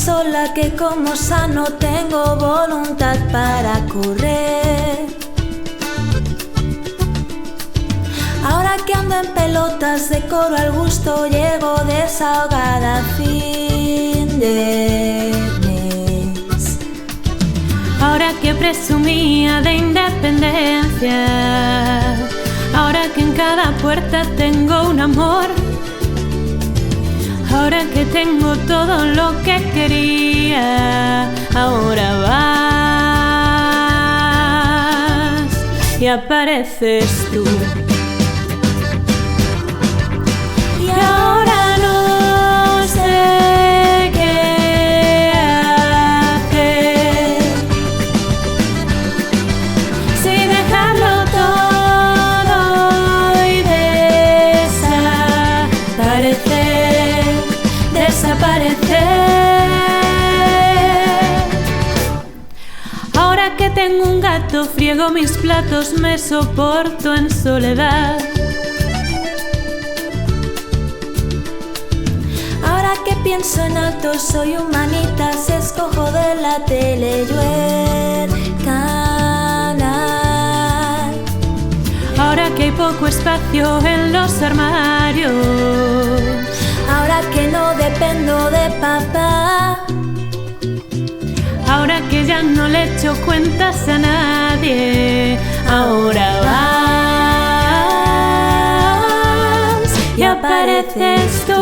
sola que como sano tengo voluntad para correr. Ahora que ando en pelotas de coro al gusto, llego desahogada a fin de mes. Ahora que presumía de independencia, ahora que en cada puerta tengo un amor, ahora que tengo todo lo que quería, ahora vas y apareces tú. Y ahora no sé qué hacer, si dejarlo todo y desaparecer. Ahora que tengo un gato, friego mis platos, me soporto en soledad. Ahora que pienso en alto, soy humanitas, escojo de la tele yo el canal. Ahora que hay poco espacio en los armarios, ahora que no dependo de papá, ahora que ya no le echo cuentas a nadie, ahora vas y apareces tú.